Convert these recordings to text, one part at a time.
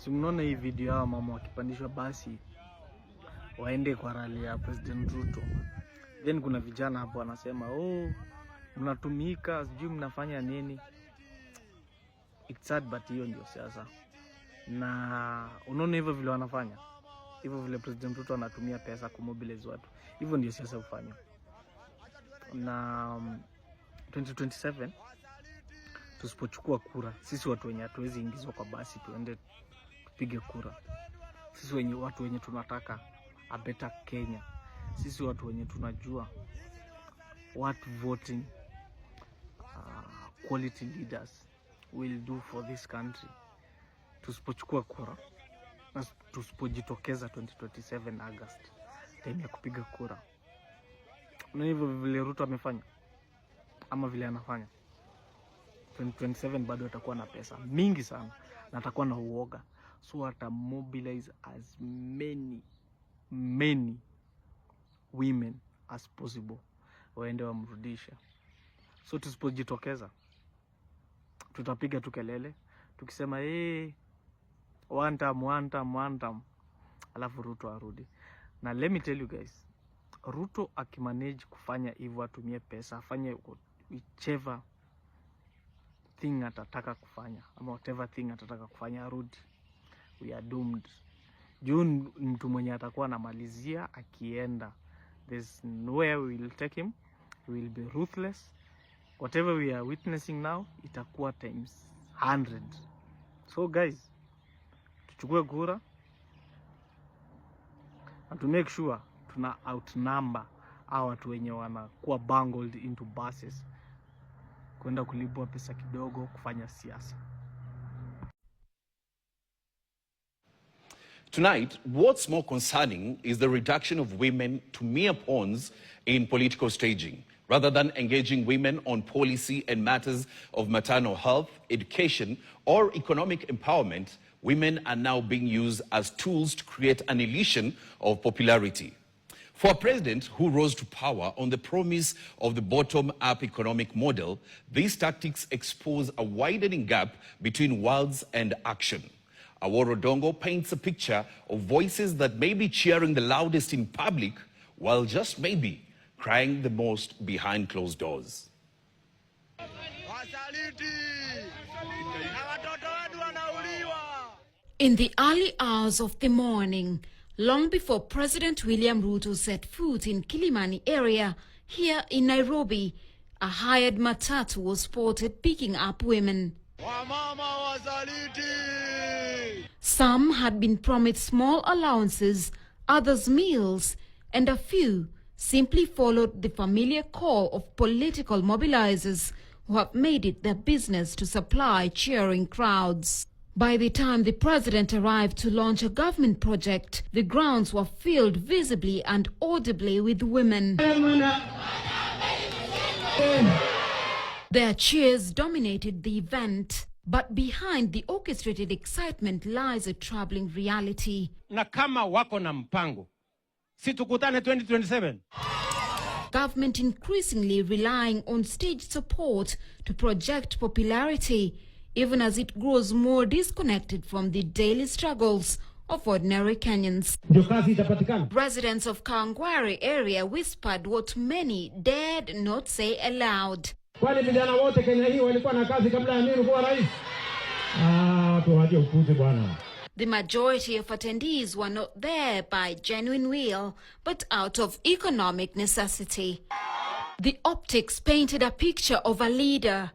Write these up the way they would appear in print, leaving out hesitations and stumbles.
Si mnaona hii video ya mama wakipandishwa basi waende kwa rally ya President Ruto. Then kuna vijana hapo wanasema, mnatumika, sijui mnafanya nini. It's sad but hiyo ndio siasa. Na unaona hivyo vile wanafanya. Hivyo vile President Ruto anatumia pesa kumobilize watu. Hivyo ndio siasa hufanya. Na 2027 tusipochukua kura, sisi watu wenye hatuwezi ingizwa kwa basi tuende tupige kura. Sisi watu wenye tunataka a better Kenya. Sisi watu wenye tunajua what voting quality leaders will do for this country. Tusipochukua kura na tusipojitokeza 2027 August, time ya kupiga kura. Na hivyo vile Ruto amefanya ama vile anafanya, 2027 bado atakuwa na pesa mingi sana na atakuwa na uoga. So ata mobilize as many women as possible waende wamrudisha. So tusipojitokeza tutapiga tu kelele tukisema one time, alafu Ruto arudi. Na let me tell you guys, Ruto akimanage kufanya hivyo, atumie pesa, afanye whichever thing atataka kufanya ama whatever thing atataka kufanya, arudi, we are doomed. Juu mtu mwenye atakuwa anamalizia akienda, there's nowhere we will take him. We will be ruthless. Whatever we are witnessing now, itakuwa times 100. So guys, tuchukue kura and to make sure tuna outnumber hao watu wenye wanakuwa bungled into buses kwenda kulipwa pesa kidogo kufanya siasa. Tonight, what's more concerning is the reduction of women to mere pawns in political staging. Rather than engaging women on policy and matters of maternal health, education, or economic empowerment, women are now being used as tools to create an illusion of popularity. For a president who rose to power on the promise of the bottom-up economic model, these tactics expose a widening gap between words and action. Aworo Dongo paints a picture of voices that may be cheering the loudest in public, while just maybe crying the most behind closed doors. In the early hours of the morning, long before President William Ruto set foot in Kilimani area here in Nairobi, a hired matatu was spotted picking up women. Some had been promised small allowances, others meals, and a few simply followed the familiar call of political mobilizers who have made it their business to supply cheering crowds. By the time the president arrived to launch a government project, the grounds were filled visibly and audibly with women. Their cheers dominated the event, but behind the orchestrated excitement lies a troubling reality. Na kama wako na mpango, si tukutane 2027. Government increasingly relying on stage support to project popularity, even as it grows more disconnected from the daily struggles of ordinary Kenyans. Residents of Kangwari area whispered what many dared not say aloud. The majority of attendees were not there by genuine will, but out of economic necessity. The optics painted a picture of a leader,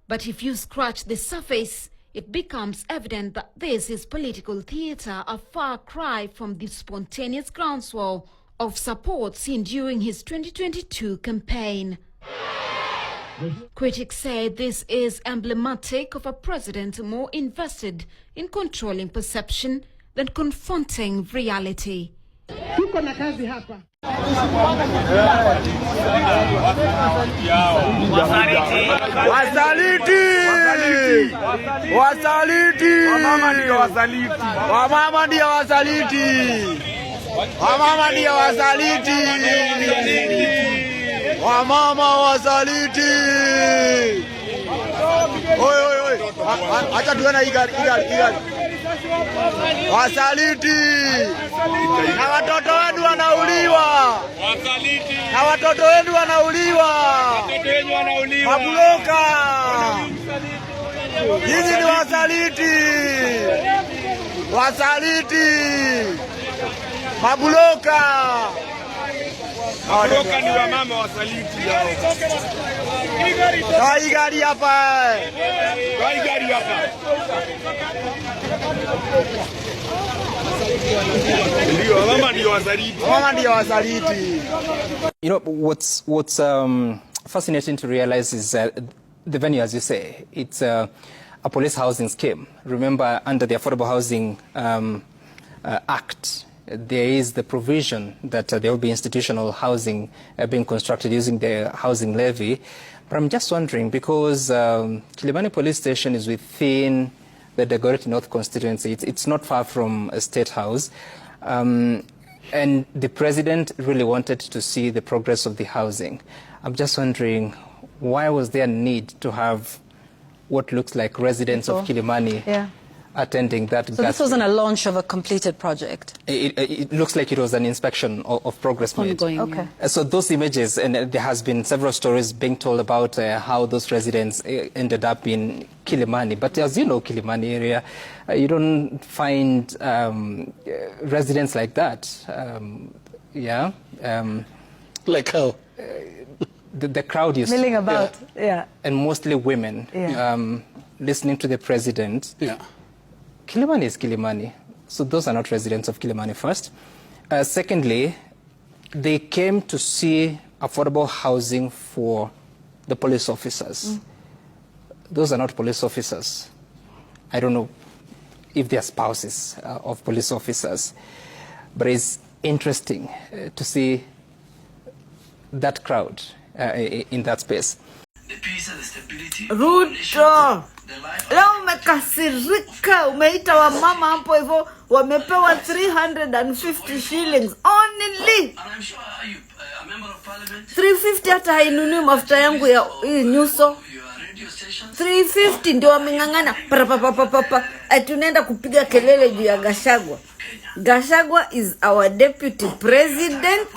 but if you scratch the surface, it becomes evident that this is political theater, a far cry from the spontaneous groundswell of support seen during his 2022 campaign. Critics say this is emblematic of a president more invested in controlling perception than confronting reality. Wamama wasaliti. Oi. Acha tuwe na igari. wasaliti, na watoto wenu wanauliwa, na watoto wenu wanauliwa, mabloka, hizi ni wasaliti, wasaliti, mabloka. Mabloka ni wamama wasaliti hao. Toa gari hapa. Toa gari hapa. Ndio mama ndio wasaliti. Mama ndio wasaliti. You know, what's fascinating to realize is the venue, as you say, it's a police housing scheme. Remember, under the Affordable Housing Act, there is the provision that there will be institutional housing being constructed using the housing levy. But I'm just wondering, because Kilimani Police Station is within the Dagoretti North constituency, it's not far from a state house, and the president really wanted to see the progress of the housing. I'm just wondering, why was there a need to have what looks like residents of Kilimani attending that? So this wasn't a launch of a completed project? It looks like it was an inspection of progress made. Ongoing. Okay. So those images, and there has been several stories being told about how those residents ended up in Kilimani. But as you know, Kilimani area, you don't find residents like that. Like how? The crowd is milling about, and mostly women, listening to the president. Kilimani is Kilimani, so those are not residents of Kilimani first. Secondly, they came to see affordable housing for the police officers. Those are not police officers. I don't know if they are spouses of police officers, but it's interesting to see that crowd in that space. Ruto, leo umekasirika, umeita wa mama hapo hivyo, wamepewa 350 shillings only. 350 hata hainunui mafuta yangu ya hii nyuso. 350 ndio wameng'ang'ana papapapapa ati unaenda kupiga kelele juu ya Gachagua. Gachagua is our deputy president.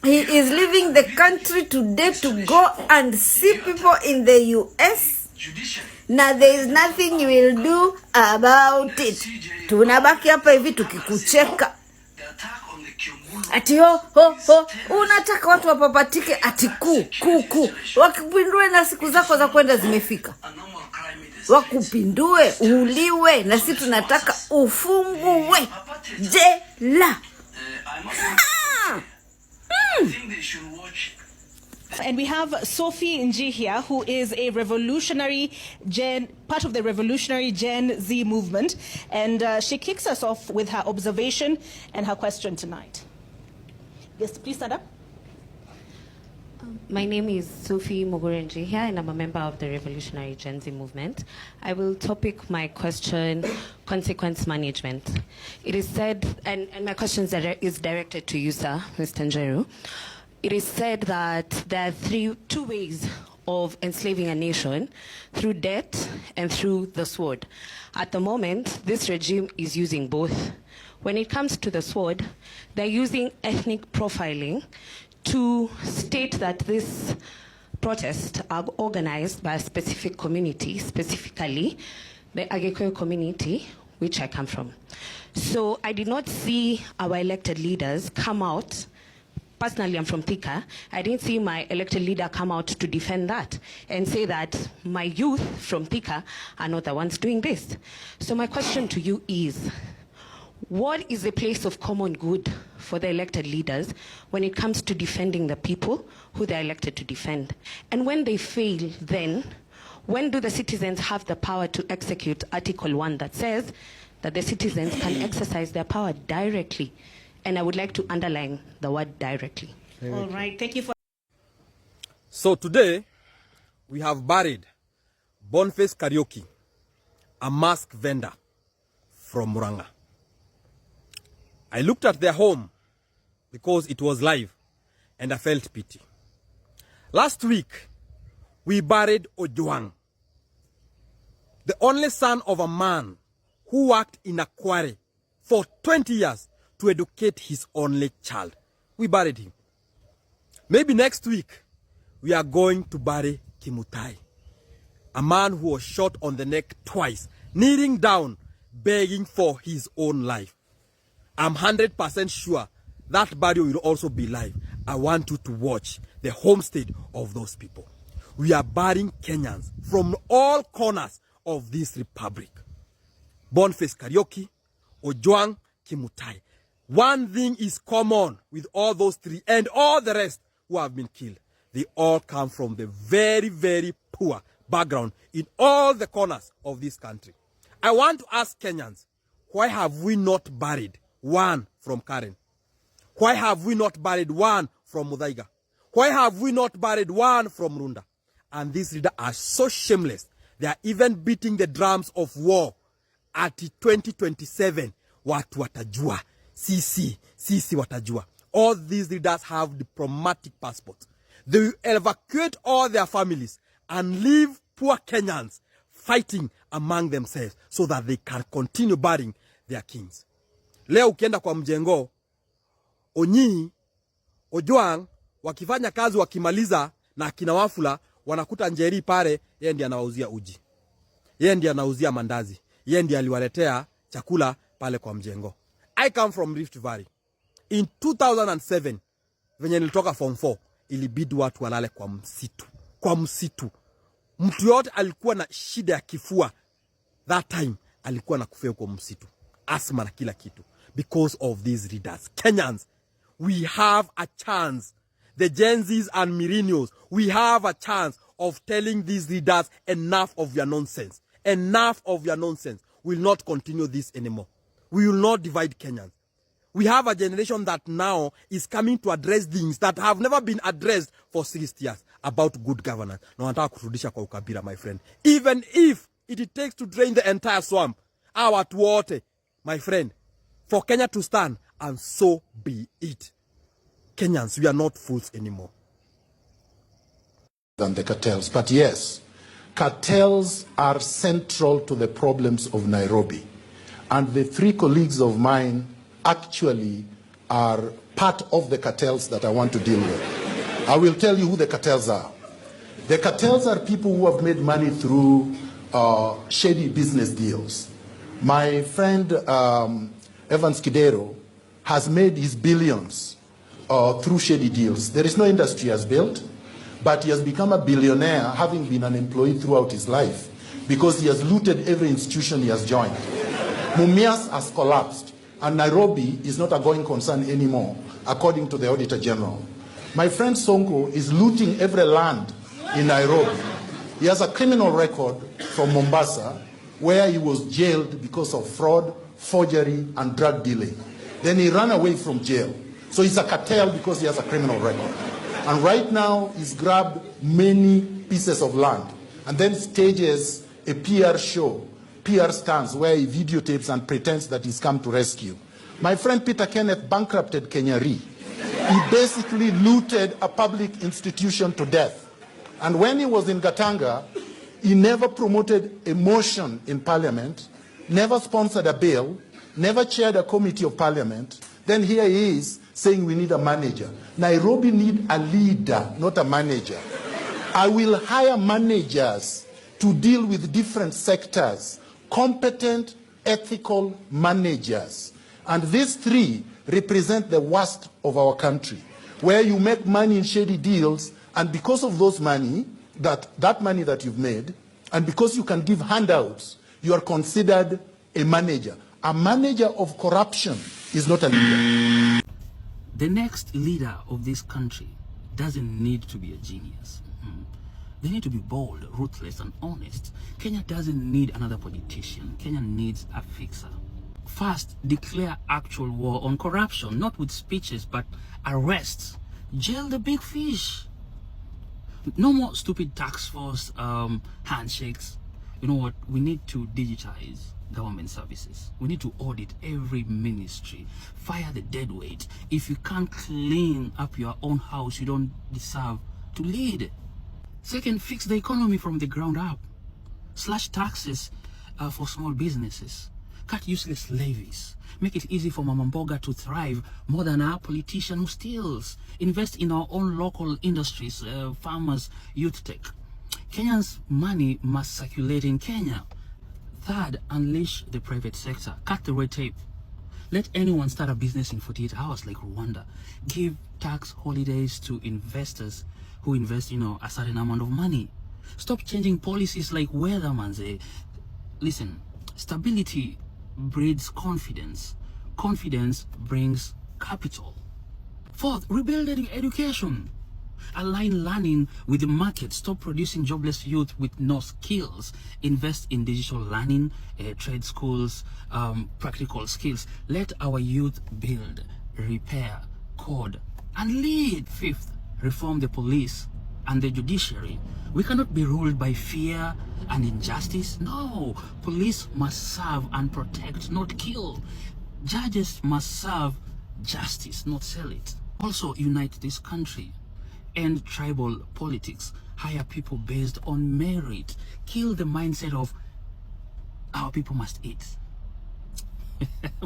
He is leaving the country today to go and see people in the US. Now there is nothing you will do about it. Tunabaki hapa hivi tukikucheka. Ati ho. Unataka watu wapapatike ati ku. Wakupindue na siku zako za kwenda zimefika. Wakupindue, uliwe, na sisi tunataka ufungwe jela. And we have Sophie Nji here, who is a revolutionary part of the revolutionary Gen Z movement. And she kicks us off with her observation and her question tonight. Yes, please stand up. My name is Sophie Nji here, and I'm a member of the revolutionary Gen Z movement. I will topic my question, consequence management. It is said, and my question is directed to you, sir, Mr. Njeru. It is said that there are two ways of enslaving a nation, through debt and through the sword. At the moment, this regime is using both. When it comes to the sword, they're using ethnic profiling to state that this protests are organized by a specific community, specifically the Agikuyu community, which I come from. So I did not see our elected leaders come out. Personally, I'm from Thika. I didn't see my elected leader come out to defend that and say that my youth from Thika are not the ones doing this. So my question to you is, what is the place of common good for the elected leaders when it comes to defending the people who they're elected to defend? And when they fail, then, when do the citizens have the power to execute Article 1 that says that the citizens can exercise their power directly? And I would like to underline the word directly. All right, thank you for... So today, we have buried Boniface Karaoke, a mask vendor from Muranga. I looked at their home because it was live and I felt pity. Last week, we buried Ojwang, the only son of a man who worked in a quarry for 20 years to educate his only child. We buried him. Maybe next week, we are going to bury Kimutai, a man who was shot on the neck twice, kneeling down, begging for his own life. I'm 100% sure that burial will also be live. I want you to watch the homestead of those people. We are burying Kenyans from all corners of this republic. Boniface Kariuki, Ojwang, Kimutai. One thing is common with all those three and all the rest who have been killed. They all come from the very, very poor background in all the corners of this country. I want to ask Kenyans, why have we not buried one from Karen? Why have we not buried one from Muthaiga? Why have we not buried one from Runda? And these leaders are so shameless. They are even beating the drums of war. At 2027, watu watajua. Sisi watajua. All these leaders have diplomatic passports. They will evacuate all their families and leave poor Kenyans fighting among themselves so that they can continue burying their kings. Leo ukienda kwa mjengo, Onyi, Ojwang, wakifanya kazi wakimaliza na akina Wafula, wanakuta Njeri pale, yeye ndiye anawauzia uji. Yeye ndiye anauzia mandazi. Yeye ndiye aliwaletea chakula pale kwa mjengo. I come from Rift Valley. In 2007, venye nilitoka form 4, ilibidi watu walale kwa msitu. Kwa msitu. Mtu yote alikuwa na shida ya kifua. That time, alikuwa na kufia kwa msitu. Asthma na kila kitu. Because of these leaders. Kenyans, we have a chance. The Genzs and millennials, we have a chance of telling these leaders enough of your nonsense. Enough of your nonsense. We will not continue this anymore. We will not divide Kenyans. We have a generation that now is coming to address things that have never been addressed for 60 years about good governance. Na wanataka kurudisha kwa ukabila, my friend. Even if it takes to drain the entire swamp, watu wote, my friend, for Kenya to stand, and so be it. Kenyans, we are not fools anymore. Than the cartels. But yes, cartels are central to the problems of Nairobi. And the three colleagues of mine actually are part of the cartels that I want to deal with. I will tell you who the cartels are. The cartels are people who have made money through shady business deals. My friend Evans Kidero has made his billions through shady deals. There is no industry has built, but he has become a billionaire having been an employee throughout his life because he has looted every institution he has joined. Mumias has collapsed, and Nairobi is not a going concern anymore, according to the Auditor General. My friend Sonko is looting every land in Nairobi. He has a criminal record from Mombasa, where he was jailed because of fraud, forgery, and drug dealing. Then he ran away from jail. So he's a cartel because he has a criminal record. And right now, he's grabbed many pieces of land and then stages a PR show, PR stunts, where he videotapes and pretends that he's come to rescue. My friend Peter Kenneth bankrupted Kenya Re. He basically looted a public institution to death. And when he was in Gatanga, he never promoted a motion in parliament, never sponsored a bill, never chaired a committee of parliament. Then here he is saying we need a manager. Nairobi need a leader, not a manager. I will hire managers to deal with different sectors, competent, ethical managers. And these three represent the worst of our country, where you make money in shady deals, and because of those money, that money that you've made, and because you can give handouts, you are considered a manager. A manager of corruption is not a leader. The next leader of this country doesn't need to be a genius. They need to be bold, ruthless, and honest. Kenya doesn't need another politician. Kenya needs a fixer. First, declare actual war on corruption, not with speeches, but arrests. Jail the big fish. No more stupid task force handshakes. You know what? We need to digitize government services. We need to audit every ministry. Fire the deadweight. If you can't clean up your own house, you don't deserve to lead. Second, fix the economy from the ground up. Slash taxes for small businesses. Cut useless levies. Make it easy for Mama Mboga to thrive more than our politician who steals. Invest in our own local industries, farmers, youth tech. Kenyans' money must circulate in Kenya. Third, unleash the private sector. Cut the red tape. Let anyone start a business in 48 hours like Rwanda. Give tax holidays to investors who invest, a certain amount of money. Stop changing policies like weatherman. Listen, stability breeds confidence. Confidence brings capital. Fourth, rebuild education. Align learning with the market. Stop producing jobless youth with no skills. Invest in digital learning, trade schools, practical skills. Let our youth build, repair, code, and lead. Fifth, reform the police and the judiciary. We cannot be ruled by fear and injustice. No, police must serve and protect, not kill. Judges must serve justice, not sell it. Also, unite this country. End tribal politics. Hire people based on merit. Kill the mindset of our people must eat.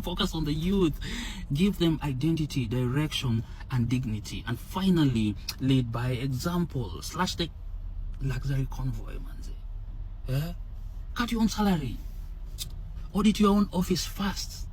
Focus on the youth. Give them identity, direction, and dignity. And finally, lead by example. Slash the luxury convoy, man. Cut your own salary. Audit your own office first.